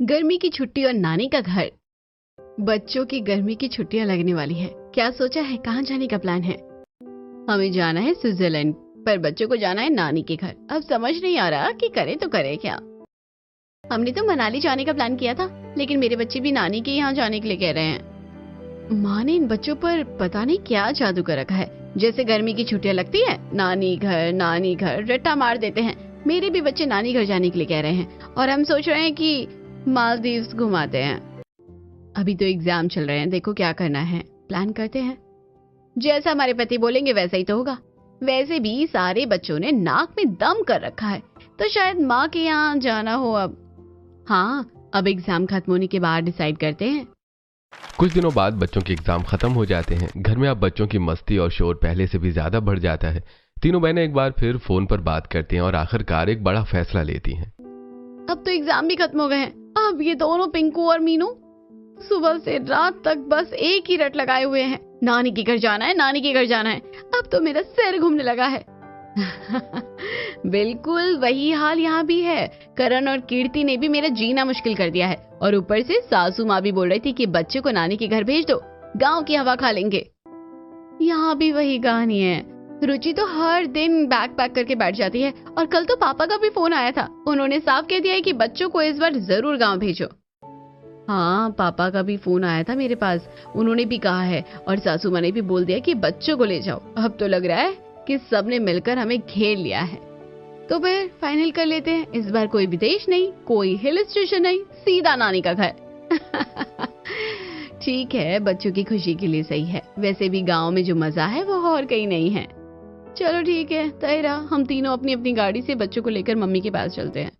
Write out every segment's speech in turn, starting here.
गर्मी की छुट्टी और नानी का घर। बच्चों की गर्मी की छुट्टियां लगने वाली है। क्या सोचा है, कहाँ जाने का प्लान है? हमें जाना है स्विट्जरलैंड, पर बच्चों को जाना है नानी के घर। अब समझ नहीं आ रहा कि करे तो करे क्या। हमने तो मनाली जाने का प्लान किया था, लेकिन मेरे बच्चे भी नानी के यहाँ जाने के लिए कह रहे हैं। माँ ने इन बच्चों पर पता नहीं क्या जादू कर रखा है। जैसे गर्मी की छुट्टियां लगती है, नानी घर रट्टा मार देते हैं। मेरे भी बच्चे नानी घर जाने के लिए कह रहे हैं और हम सोच रहे हैं कि मालदीव्स घुमाते हैं। अभी तो एग्जाम चल रहे हैं, देखो क्या करना है, प्लान करते हैं। जैसा हमारे पति बोलेंगे वैसा ही तो होगा। वैसे भी सारे बच्चों ने नाक में दम कर रखा है, तो शायद माँ के यहाँ जाना हो अब। हाँ, अब एग्जाम खत्म होने के बाद डिसाइड करते हैं। कुछ दिनों बाद बच्चों के एग्जाम खत्म हो जाते हैं। घर में अब बच्चों की मस्ती और शोर पहले से भी ज्यादा बढ़ जाता है। तीनों बहनें एक बार फिर फोन पर बात करती हैं और आखिरकार एक बड़ा फैसला लेती हैं। अब तो एग्जाम भी खत्म हो गए हैं। अब ये दोनों पिंकू और मीनू सुबह से रात तक बस एक ही रट लगाए हुए हैं, नानी के घर जाना है, नानी के घर जाना है। अब तो मेरा सिर घूमने लगा है। बिल्कुल वही हाल यहाँ भी है। करण और कीर्ति ने भी मेरा जीना मुश्किल कर दिया है, और ऊपर से सासू माँ भी बोल रही थी कि बच्चे को नानी के घर भेज दो, गांव की हवा खा लेंगे। यहाँ भी वही कहानी है। रुचि तो हर दिन बैग पैक करके बैठ जाती है, और कल तो पापा का भी फोन आया था। उन्होंने साफ कह दिया है कि बच्चों को इस बार जरूर गांव भेजो। हाँ, पापा का भी फोन आया था मेरे पास। उन्होंने भी कहा है, और सासू माँ ने भी बोल दिया कि बच्चों को ले जाओ। अब तो लग रहा है कि सबने मिलकर हमें घेर लिया है। तो फिर फाइनल कर लेते हैं, इस बार कोई विदेश नहीं, कोई हिल स्टेशन नहीं, सीधा नानी का घर। ठीक है, बच्चों की खुशी के लिए सही है। वैसे भी गांव में जो मजा है वो और कहीं नहीं है। चलो ठीक है, तय रहा। हम तीनों अपनी अपनी गाड़ी से बच्चों को लेकर मम्मी के पास चलते हैं।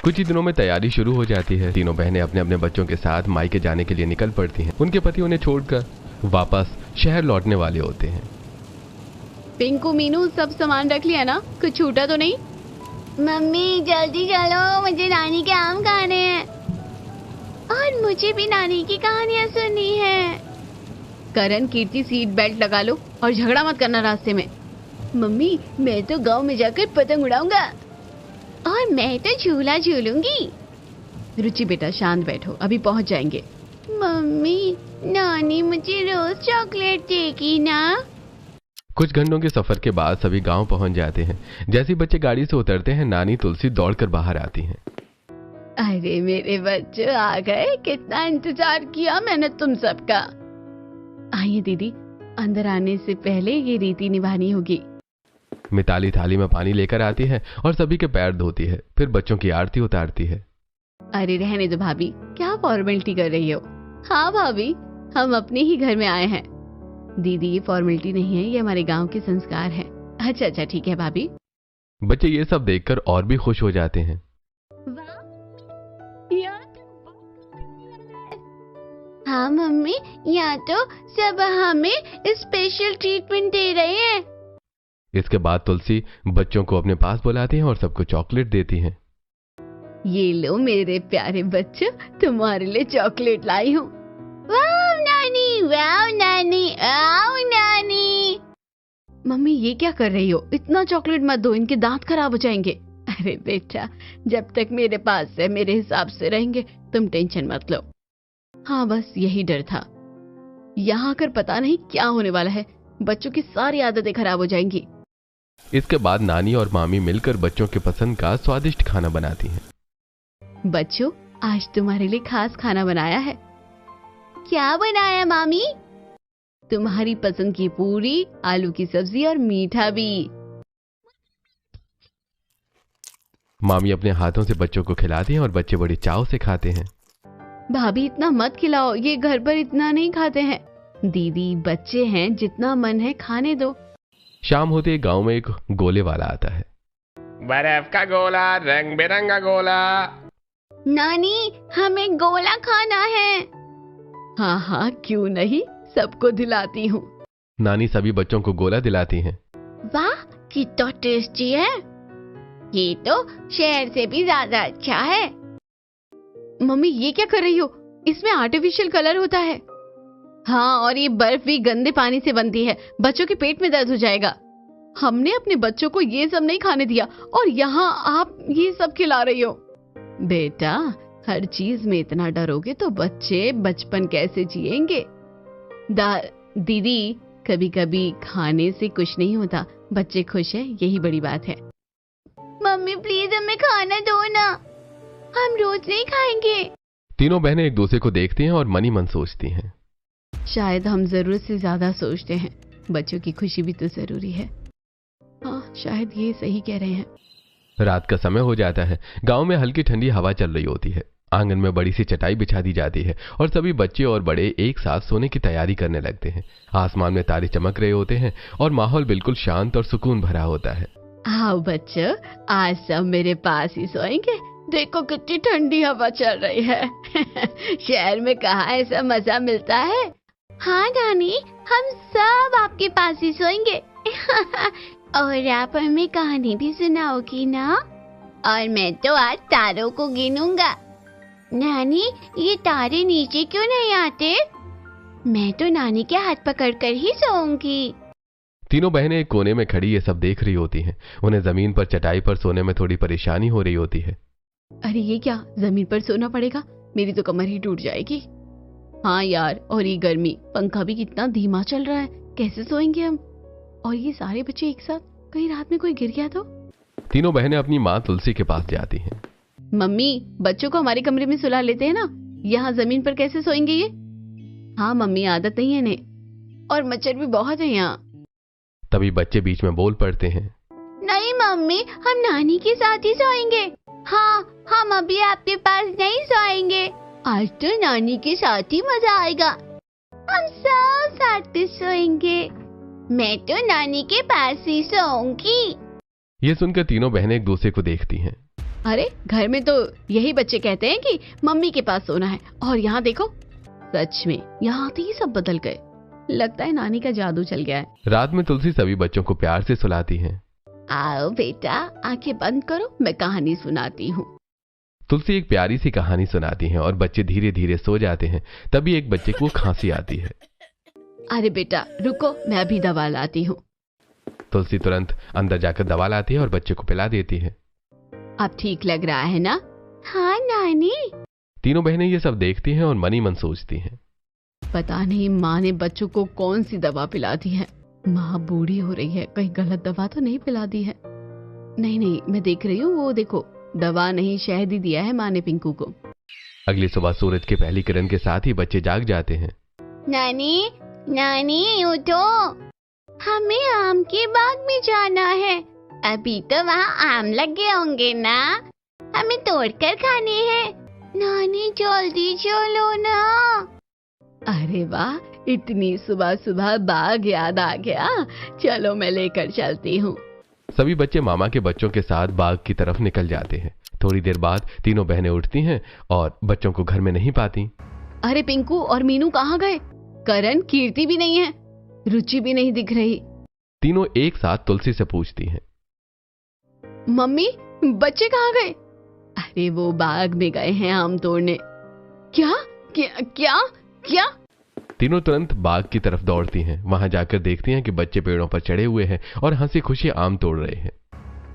कुछ ही दिनों में तैयारी शुरू हो जाती है। तीनों बहनें अपने अपने बच्चों के साथ मायके जाने के लिए निकल पड़ती हैं। उनके पति उन्हें छोड़कर वापस शहर लौटने वाले होते हैं। पिंकू, मीनू, सब सामान रख लिया ना? कुछ छूटा तो नहीं? मम्मी जल्दी चलो, मुझे नानी के आम खाने हैं और मुझे भी नानी की कहानियाँ सुननी है। करण, कीर्ति, सीट बेल्ट लगा लो और झगड़ा मत करना रास्ते में। मम्मी मैं तो गांव में जाकर पतंग उड़ाऊंगा और मैं तो झूला झूलूंगी। रुचि बेटा शांत बैठो, अभी पहुंच जाएंगे। मम्मी नानी मुझे रोज चॉकलेट देगी ना? कुछ घंटों के सफर के बाद सभी गांव पहुंच जाते हैं। जैसे ही बच्चे गाड़ी से उतरते हैं, नानी तुलसी दौड़कर बाहर आती हैं। अरे मेरे बच्चे आ गए, कितना इंतजार किया मैंने तुम सबका। आइए दीदी, अंदर आने से पहले ये रीति निभानी होगी। मिताली थाली में पानी लेकर आती है और सभी के पैर धोती है, फिर बच्चों की आरती उतारती है। अरे रहने दो भाभी, क्या फॉर्मेलिटी कर रही हो? हाँ भाभी, हम अपने ही घर में आए हैं। दीदी ये फॉर्मेलिटी नहीं है, ये हमारे गांव के संस्कार है। अच्छा ठीक है भाभी। बच्चे ये सब देखकर और भी खुश हो जाते हैं। हाँ मम्मी, यहाँ तो सब हमें स्पेशल ट्रीटमेंट दे रहे हैं। इसके बाद तुलसी बच्चों को अपने पास बुलाती है और सबको चॉकलेट देती है। ये लो मेरे प्यारे बच्चों, तुम्हारे लिए चॉकलेट लाई हूँ। वाव नानी, आओ नानी। मम्मी ये क्या कर रही हो? इतना चॉकलेट मत दो, इनके दांत खराब हो जाएंगे। अरे बेटा, जब तक मेरे पास है मेरे हिसाब से रहेंगे, तुम टेंशन मत लो। हाँ बस यही डर था। यहाँ आकर पता नहीं क्या होने वाला है, बच्चों की सारी आदतें खराब हो जाएंगी। इसके बाद नानी और मामी मिलकर बच्चों के पसंद का स्वादिष्ट खाना बनाती हैं। बच्चों, आज तुम्हारे लिए खास खाना बनाया है। क्या बनाया मामी? तुम्हारी पसंद की पूरी, आलू की सब्जी और मीठा भी। मामी अपने हाथों से बच्चों को खिलाती हैं और बच्चे बड़ी चाव से खाते हैं। भाभी इतना मत खिलाओ, ये घर पर इतना नहीं खाते हैं। दीदी बच्चे हैं, जितना मन है खाने दो। शाम होते ही गांव में एक गोले वाला आता है। बर्फ का गोला, रंग बिरंगा गोला। नानी हमें गोला खाना है। हाँ क्यों नहीं, सबको दिलाती हूँ। नानी सभी बच्चों को गोला दिलाती हैं। वाह कितना टेस्टी है, ये तो शहर से भी ज्यादा अच्छा है। मम्मी ये क्या कर रही हो? इसमें आर्टिफिशियल कलर होता है। हाँ, और ये बर्फ भी गंदे पानी से बनती है, बच्चों के पेट में दर्द हो जाएगा। हमने अपने बच्चों को ये सब नहीं खाने दिया, और यहाँ आप ये सब खिला रही हो। बेटा हर चीज में इतना डरोगे तो बच्चे बचपन कैसे जिएंगे? दीदी, कभी कभी खाने से कुछ नहीं होता, बच्चे खुश हैं यही बड़ी बात है। मम्मी प्लीज हमें खाना दो ना, हम रोज नहीं खाएंगे। तीनों बहनें एक दूसरे को देखती हैं और मन ही मन सोचती हैं, शायद हम जरूरत से ज्यादा सोचते हैं, बच्चों की खुशी भी तो जरूरी है। हाँ, शायद ये सही कह रहे हैं। रात का समय हो जाता है। गांव में हल्की ठंडी हवा चल रही होती है। आंगन में बड़ी सी चटाई बिछा दी जाती है और सभी बच्चे और बड़े एक साथ सोने की तैयारी करने लगते हैं। आसमान में तारे चमक रहे होते हैं और माहौल बिल्कुल शांत और सुकून भरा होता है। आओ बच्चों, आज सब मेरे पास ही सोएंगे। देखो कितनी ठंडी हवा चल रही है। शहर में कहाँ ऐसा मजा मिलता है। हाँ नानी, हम सब आपके पास ही सोएंगे। और आप हमें कहानी भी सुनाओगी ना? और मैं तो आज तारों को गिनूंगा। नानी, ये तारे नीचे क्यों नहीं आते? मैं तो नानी के हाथ पकड़कर ही सोऊंगी। तीनों बहनें एक कोने में खड़ी ये सब देख रही होती हैं। उन्हें जमीन पर चटाई पर सोने में थोड़ी परेशानी हो रही होती है। अरे ये क्या, जमीन पर सोना पड़ेगा? मेरी तो कमर ही टूट जाएगी। हाँ यार, और ये गर्मी, पंखा भी कितना धीमा चल रहा है, कैसे सोएंगे हम? और ये सारे बच्चे एक साथ, कहीं रात में कोई गिर गया तो? तीनों बहनें अपनी माँ तुलसी के पास जाती हैं। मम्मी, बच्चों को हमारे कमरे में सुला लेते हैं ना, यहाँ जमीन पर कैसे सोएंगे ये? हाँ मम्मी, आदत नहीं है इन्हें, और मच्छर भी बहुत है यहाँ। तभी बच्चे बीच में बोल पड़ते हैं, नहीं मम्मी, हम नानी के साथ ही सोएंगे। हाँ, हम अभी आपके पास नहीं सोएंगे। आज तो नानी के साथ ही मजा आएगा। हम सब साथ में सोएंगे। मैं तो नानी के पास ही सोऊंगी। ये सुनकर तीनों बहनें एक दूसरे को देखती हैं। अरे घर में तो यही बच्चे कहते हैं कि मम्मी के पास सोना है, और यहाँ देखो, सच में यहाँ आते ही सब बदल गए। लगता है नानी का जादू चल गया है। रात में तुलसी सभी बच्चों को प्यार से सुलाती हैं। आओ बेटा, आंखें बंद करो, मैं कहानी सुनाती हूँ। तुलसी एक प्यारी सी कहानी सुनाती हैं और बच्चे धीरे धीरे सो जाते हैं। तभी एक बच्चे को खांसी आती है। अरे बेटा रुको, मैं अभी दवा लाती हूँ। तुलसी तुरंत अंदर जाकर दवा लाती है और बच्चे को पिला देती है। अब ठीक लग रहा है ना? हाँ नानी। तीनों बहनें ये सब देखती हैं और मन ही मन सोचती हैं, पता नहीं माँ ने बच्चों को कौन सी दवा पिला दी है। माँ बूढ़ी हो रही है, कहीं गलत दवा तो नहीं पिला दी है। नहीं, मैं देख रही हूँ, वो देखो, दवा नहीं शहद ही दिया है माँ ने पिंकू को। अगली सुबह सूरज की पहली किरण के साथ ही बच्चे जाग जाते हैं। नानी, नानी उठो, हमें आम के बाग में जाना है। अभी तो वहाँ आम लगे होंगे ना, हमें तोड़कर खाने हैं। नानी जल्दी चलो ना। अरे वाह, इतनी सुबह सुबह बाग याद आ गया। चलो मैं लेकर चलती हूँ। सभी बच्चे मामा के बच्चों के साथ बाग की तरफ निकल जाते हैं। थोड़ी देर बाद तीनों बहनें उठती हैं और बच्चों को घर में नहीं पाती। अरे पिंकू और मीनू कहाँ गए? करण, कीर्ति भी नहीं है, रुचि भी नहीं दिख रही। तीनों एक साथ तुलसी से पूछती हैं, मम्मी बच्चे कहाँ गए? अरे वो बाग में गए हैं आम तोड़ने। क्या क्या क्या क्या? तीनों तुरंत बाग की तरफ दौड़ती हैं। वहां जाकर देखती हैं कि बच्चे पेड़ों पर चढ़े हुए हैं और हंसी खुशी आम तोड़ रहे हैं।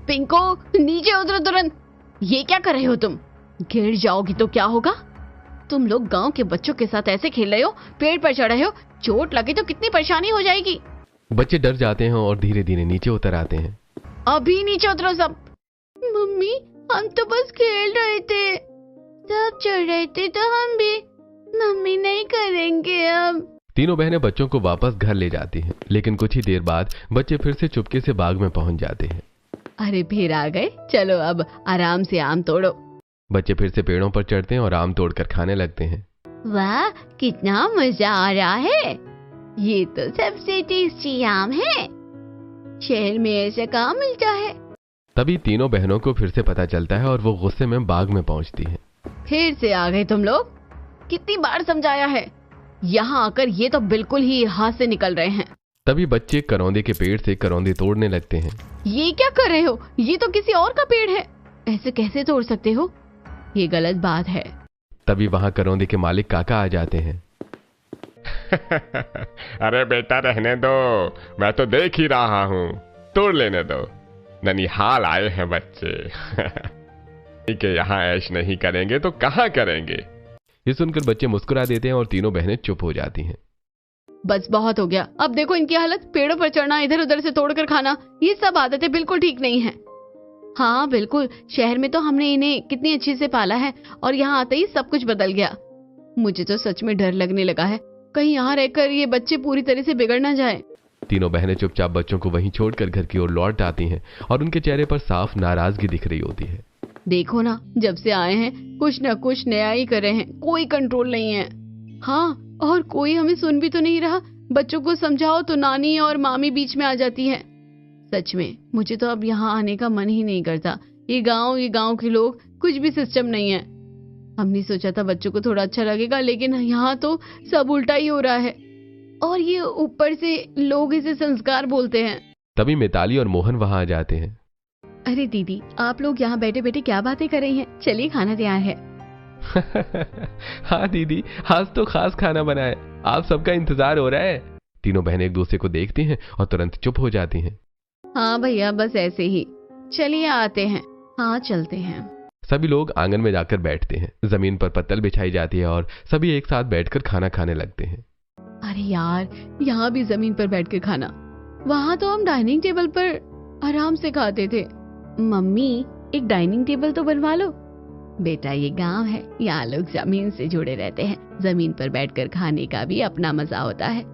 पिंको नीचे उतरो तुरंत। ये क्या कर रहे हो तुम? गिर जाओगी तो क्या होगा? तुम लोग गांव के बच्चों के साथ ऐसे खेल रहे हो, पेड़ पर चढ़े हो, चोट लगे तो कितनी परेशानी हो जाएगी। बच्चे डर जाते हैं और धीरे धीरे नीचे उतर आते हैं। अभी नीचे उतरो सब। मम्मी हम तो बस खेल रहे थे, सब चढ़ रहे थे तो हम भी। मम्मी नहीं करेंगे अब। तीनों बहनें बच्चों को वापस घर ले जाती हैं, लेकिन कुछ ही देर बाद बच्चे फिर से चुपके से बाग में पहुंच जाते हैं। अरे फिर आ गए, चलो अब आराम से आम तोड़ो। बच्चे फिर से पेड़ों पर चढ़ते हैं और आम तोड़कर खाने लगते हैं। वाह कितना मजा आ रहा है, ये तो सबसे टेस्टी आम है। शहर में ऐसा कहाँ मिलता है। तभी तीनों बहनों को फिर से पता चलता है और वो गुस्से में बाग में पहुंचती हैं। फिर से आ गए तुम लोग? कितनी बार समझाया है, यहाँ आकर ये तो बिल्कुल ही हाथ से निकल रहे हैं। तभी बच्चे करौंदे के पेड़ से करौंदे तोड़ने लगते हैं। ये क्या कर रहे हो? ये तो किसी और का पेड़ है, ऐसे कैसे तोड़ सकते हो? ये गलत बात है। तभी वहां करौंदे के मालिक काका आ जाते हैं। अरे बेटा रहने दो, मैं तो देख ही रहा हूँ, तोड़ लेने दो। ननिहाल आए हैं बच्चे। कि यहाँ ऐश नहीं करेंगे तो कहाँ करेंगे। ये सुनकर बच्चे मुस्कुरा देते हैं और तीनों बहनें चुप हो जाती हैं। बस बहुत हो गया, अब देखो इनकी हालत, पेड़ों पर चढ़ना, इधर उधर से तोड़कर खाना, ये सब आदतें बिल्कुल ठीक नहीं है। हाँ बिल्कुल, शहर में तो हमने इन्हें कितनी अच्छी से पाला है और यहाँ आते ही सब कुछ बदल गया। मुझे तो सच में डर लगने लगा है, कहीं यहाँ रहकर ये बच्चे पूरी तरह से बिगड़ ना जाए। तीनों बहनें चुपचाप बच्चों को वहीं छोड़कर घर की ओर लौट आती हैं और उनके चेहरे पर साफ नाराजगी दिख रही होती है। देखो ना, जब से आए हैं कुछ न कुछ नया ही कर रहे हैं, कोई कंट्रोल नहीं है। हाँ, और कोई हमें सुन भी तो नहीं रहा। बच्चों को समझाओ तो नानी और मामी बीच में आ जाती है। सच में मुझे तो अब यहाँ आने का मन ही नहीं करता। ये गांव के लोग, कुछ भी सिस्टम नहीं है। हमने सोचा था बच्चों को थोड़ा अच्छा लगेगा, लेकिन यहाँ तो सब उल्टा ही हो रहा है। और ये ऊपर से लोग इसे संस्कार बोलते हैं। तभी मिताली और मोहन वहां आ जाते हैं। अरे दीदी, आप लोग यहाँ बैठे बैठे क्या बातें कर रही हैं? चलिए, खाना तैयार है। हाँ दीदी, आज तो खास खाना बना है, आप सबका इंतजार हो रहा है। तीनों बहनें एक दूसरे को देखती हैं और तुरंत चुप हो जाती हैं। हाँ भैया, बस ऐसे ही। चलिए आते हैं। हाँ चलते हैं। सभी लोग आंगन में जाकर बैठते हैं। जमीन पर पत्तल बिछाई जाती है और सभी एक साथ बैठकर खाना खाने लगते हैं। अरे यार, यहाँ भी जमीन पर बैठकर खाना, वहाँ तो हम डाइनिंग टेबल पर आराम से खाते थे। मम्मी, एक डाइनिंग टेबल तो बनवा लो। बेटा, ये गांव है, यहाँ लोग जमीन से जुड़े रहते हैं। जमीन पर बैठकर खाने का भी अपना मजा होता है।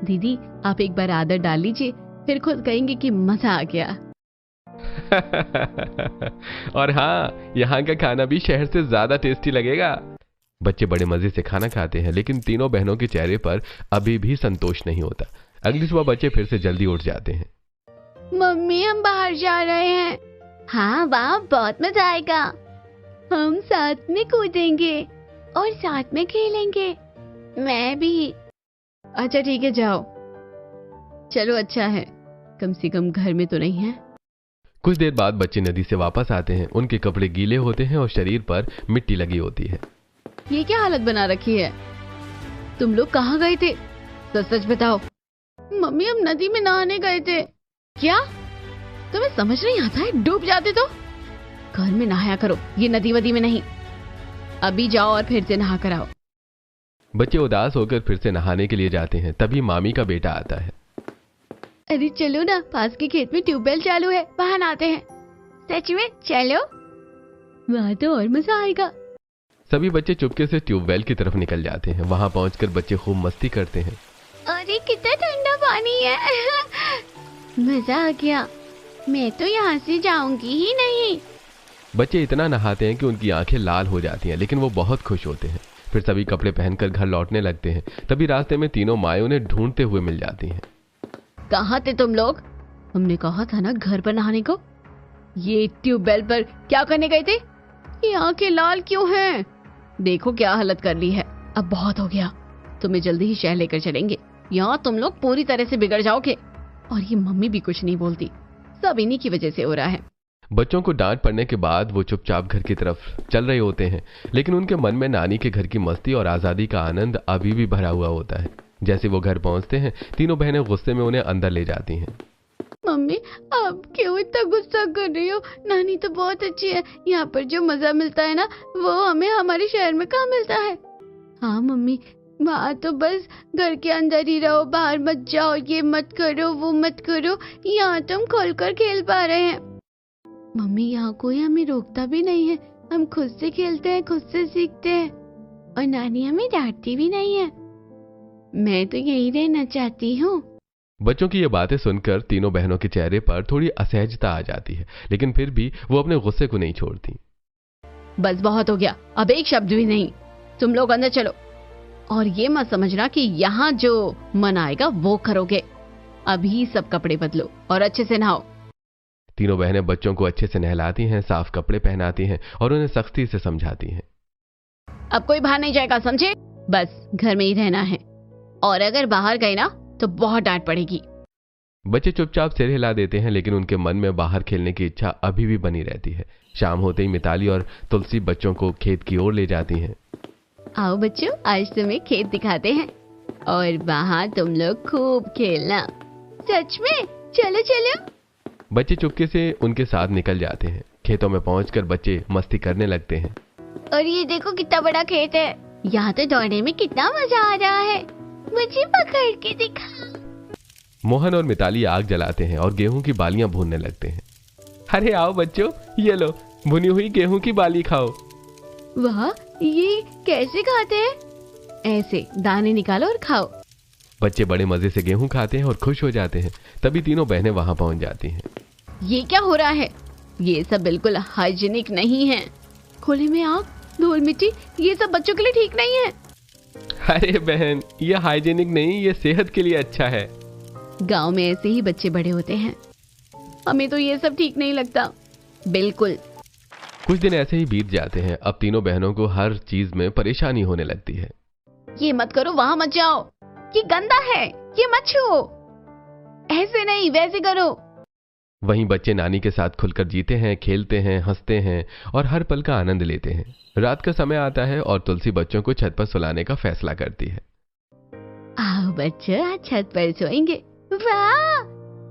दीदी, आप एक बार आदत डाल लीजिए, फिर खुद कहेंगे कि मजा आ गया। और हाँ, यहाँ का खाना भी शहर से ज्यादा टेस्टी लगेगा। बच्चे बड़े मजे से खाना खाते हैं, लेकिन तीनों बहनों के चेहरे पर अभी भी संतोष नहीं होता। अगली सुबह बच्चे फिर से जल्दी उठ जाते हैं। मम्मी, हम बाहर जा रहे हैं। हाँ वाह, बहुत मजा आएगा। हम साथ में कूदेंगे और साथ में खेलेंगे। मैं भी। अच्छा ठीक है, जाओ। चलो, अच्छा है, कम से कम घर में तो नहीं है। कुछ देर बाद बच्चे नदी से वापस आते हैं। उनके कपड़े गीले होते हैं और शरीर पर मिट्टी लगी होती है। ये क्या हालत बना रखी है? तुम लोग कहाँ गए थे? सच बताओ। मम्मी, हम नदी में नहाने गए थे। क्या तुम्हें समझ नहीं आता है? डूब जाते तो घर में नहाया करो, ये नदी वदी में नहीं। अभी जाओ और फिर से नहा कर आओ। बच्चे उदास होकर फिर से नहाने के लिए जाते हैं। तभी मामी का बेटा आता है। अरे चलो ना, पास के खेत में ट्यूबवेल चालू है, वहां नहाते हैं। सच में? चलो। वहां तो और मजा आएगा। सभी बच्चे चुपके से ट्यूबवेल की तरफ निकल जाते हैं। वहां पहुंचकर बच्चे खूब मस्ती करते हैं। अरे कितना ठंडा पानी है। मजा आ गया। मैं तो यहाँ से जाऊंगी ही नहीं। बच्चे इतना नहाते हैं कि उनकी आंखें लाल हो जाती हैं, लेकिन वो बहुत खुश होते हैं। फिर सभी कपड़े पहनकर घर लौटने लगते हैं। तभी रास्ते में तीनों माएं उन्हें ढूंढते हुए मिल जाती हैं। कहाँ थे तुम लोग? हमने कहा था ना घर पर नहाने को। ये ट्यूबवेल पर क्या करने गए थे? ये आंखें लाल क्यों हैं? देखो क्या हालत कर ली है। अब बहुत हो गया, तुम्हें जल्दी ही शहर लेकर चलेंगे। यहाँ तुम लोग पूरी तरह से बिगड़ जाओगे। और ये मम्मी भी कुछ नहीं बोलती, सब इन्हीं की वजह से हो रहा है। बच्चों को डांट पड़ने के बाद वो चुपचाप घर की तरफ चल रहे होते हैं, लेकिन उनके मन में नानी के घर की मस्ती और आजादी का आनंद अभी भी भरा हुआ होता है। जैसे वो घर पहुंचते हैं, तीनों बहनें गुस्से में उन्हें अंदर ले जाती हैं। मम्मी, आप क्यों इतना गुस्सा कर रही हो? नानी तो बहुत अच्छी है। यहाँ पर जो मजा मिलता है ना, वो हमें हमारे शहर में कहाँ मिलता है। हाँ मम्मी, वहाँ तो बस घर के अंदर ही रहो, बाहर मत जाओ, ये मत करो, वो मत करो। यहाँ तो हम खोलकर खेल पा रहे हैं। मम्मी, यहाँ कोई हमें रोकता भी नहीं है। हम खुद से खेलते हैं, खुद से सीखते हैं। और नानी हमें डांटती भी नहीं है। मैं तो यही रहना चाहती हूँ। बच्चों की ये बातें सुनकर तीनों बहनों के चेहरे पर थोड़ी असहजता आ जाती है, लेकिन फिर भी वो अपने गुस्से को नहीं छोड़ती। बस बहुत हो गया, अब एक शब्द भी नहीं। तुम लोग अंदर चलो। और ये मत समझना कि यहाँ जो मन आएगा वो करोगे। अभी सब कपड़े बदलो और अच्छे से नहाओ। तीनों बहनें बच्चों को अच्छे से नहलाती हैं, साफ कपड़े पहनाती हैं और उन्हें सख्ती से समझाती हैं। अब कोई बाहर नहीं जाएगा, समझे? बस घर में ही रहना है, और अगर बाहर गए ना तो बहुत डांट पड़ेगी। बच्चे चुपचाप सिर हिला देते हैं, लेकिन उनके मन में बाहर खेलने की इच्छा अभी भी बनी रहती है। शाम होते ही मिताली और तुलसी बच्चों को खेत की ओर ले जाती हैं। आओ बच्चों, आज तुम्हें खेत दिखाते हैं और वहाँ तुम लोग खूब खेलना। सच में? चलो चलो। बच्चे चुपके से उनके साथ निकल जाते हैं। खेतों में पहुंचकर बच्चे मस्ती करने लगते हैं। और ये देखो कितना बड़ा खेत है, यहाँ तो दौड़ने में कितना मजा आ रहा है, मुझे पकड़ के दिखा। मोहन और मिताली आग जलाते हैं और गेहूं की बालियां भूनने लगते हैं। अरे आओ बच्चों, ये लो भुनी हुई गेहूं की बाली खाओ। वाह, ये कैसे खाते हैं? ऐसे दाने निकालो और खाओ। बच्चे बड़े मजे से गेहूं खाते हैं और खुश हो जाते हैं। तभी तीनों बहनें वहां पहुंच जाती हैं। ये क्या हो रहा है? ये सब बिल्कुल हाइजीनिक नहीं है। खुले में आग, धूल मिट्टी, ये सब बच्चों के लिए ठीक नहीं है। अरे बहन, ये हाइजीनिक नहीं, ये सेहत के लिए अच्छा है। गांव में ऐसे ही बच्चे बड़े होते हैं। हमें तो ये सब ठीक नहीं लगता बिल्कुल। कुछ दिन ऐसे ही बीत जाते हैं। अब तीनों बहनों को हर चीज में परेशानी होने लगती है। ये मत करो, वहां मत जाओ, ये गंदा है, ये मत छुओ, ऐसे नहीं वैसे करो। वहीं बच्चे नानी के साथ खुलकर जीते हैं, खेलते हैं, हंसते हैं और हर पल का आनंद लेते हैं। रात का समय आता है और तुलसी बच्चों को छत पर सुलाने का फैसला करती है। आओ बच्चों, आज छत पर सोएंगे। वाह,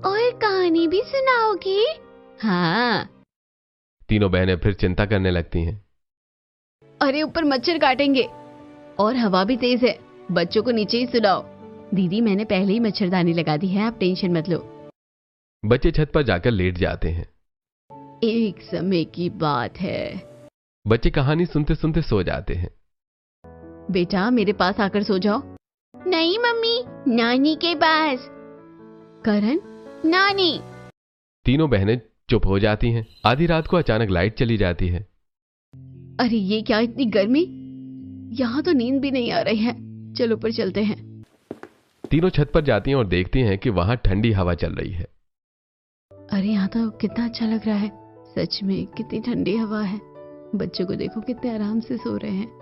और कहानी भी सुनाओगी? हाँ। तीनों बहनें फिर चिंता करने लगती हैं। अरे ऊपर मच्छर काटेंगे और हवा भी तेज है, बच्चों को नीचे ही सुलाओ। दीदी, मैंने पहले ही मच्छरदानी लगा दी है, आप टेंशन मत लो। बच्चे छत पर जाकर लेट जाते हैं। एक समय की बात है। बच्चे कहानी सुनते सुनते सो जाते हैं। बेटा, मेरे पास आकर सो जाओ। नहीं मम्मी, नानी के पास। करण, नानी। तीनों बहनें चुप हो जाती हैं। आधी रात को अचानक लाइट चली जाती है। अरे ये क्या, इतनी गर्मी, यहाँ तो नींद भी नहीं आ रही है। चलो ऊपर चलते हैं। तीनों छत पर जाती हैं और देखती हैं कि वहां ठंडी हवा चल रही है। अरे यहाँ तो कितना अच्छा लग रहा है, सच में कितनी ठंडी हवा है। बच्चों को देखो कितने आराम से सो रहे हैं।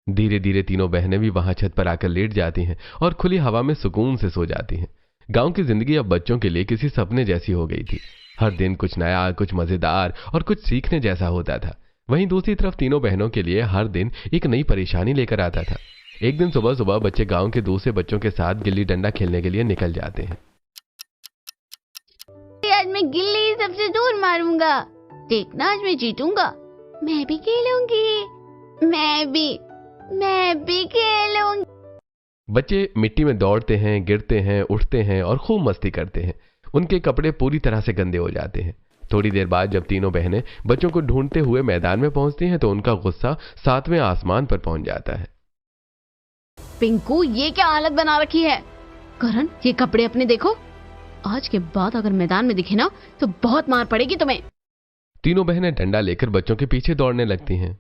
धीरे धीरे तीनों बहनें भी वहां छत पर आकर लेट जाती हैं और खुली हवा में सुकून से सो जाती हैं। गांव की जिंदगी अब बच्चों के लिए किसी सपने जैसी हो गई थी। हर दिन कुछ नया, कुछ मजेदार और कुछ सीखने जैसा होता था। वहीं दूसरी तरफ तीनों बहनों के लिए हर दिन एक नई परेशानी लेकर आता था। एक दिन सुबह सुबह बच्चे गांव के दूसरे बच्चों के साथ गिल्ली डंडा खेलने के लिए निकल जाते हैं। आज मैं गिल्ली सबसे दूर मारूंगा, देखना आज मैं जीतूंगा। मैं भी खेलूंगी, मैं भी खेलूंगी। बच्चे मिट्टी में दौड़ते हैं, गिरते हैं, उठते हैं और खूब मस्ती करते हैं। उनके कपड़े पूरी तरह से गंदे हो जाते हैं। थोड़ी देर बाद जब तीनों बहनें बच्चों को ढूंढते हुए मैदान में पहुंचती हैं तो उनका गुस्सा 7वें आसमान पर पहुंच जाता है। पिंकू, ये क्या हालत बना रखी है? करण, ये कपड़े अपने देखो। आज के बाद अगर मैदान में दिखे ना तो बहुत मार पड़ेगी तुम्हें। तीनों बहनें डंडा लेकर बच्चों के पीछे दौड़ने लगती हैं।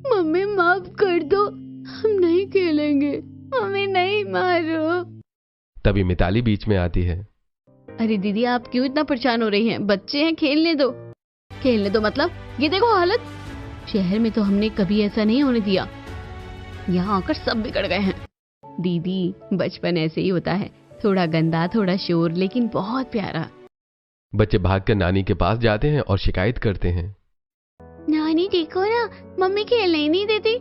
मम्मी माफ कर दो, हम नहीं खेलेंगे, हमें नहीं मारो। तभी मिताली बीच में आती है। अरे दीदी, आप क्यों इतना परेशान हो रही हैं? बच्चे हैं, खेलने दो। खेलने दो मतलब? ये देखो हालत। शहर में तो हमने कभी ऐसा नहीं होने दिया, यहाँ आकर सब बिगड़ गए हैं। दीदी, बचपन ऐसे ही होता है, थोड़ा गंदा, थोड़ा शोर, लेकिन बहुत प्यारा। बच्चे भागकर नानी के पास जाते हैं और शिकायत करते हैं। नानी देखो ना, मम्मी खेलने ही नहीं देती,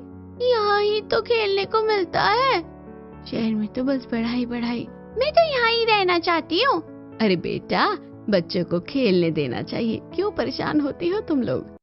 यहाँ ही तो खेलने को मिलता है। शहर में तो बस पढ़ाई पढ़ाई, मैं तो यहाँ ही रहना चाहती हूँ। अरे बेटा, बच्चों को खेलने देना चाहिए, क्यों परेशान होती हो तुम लोग?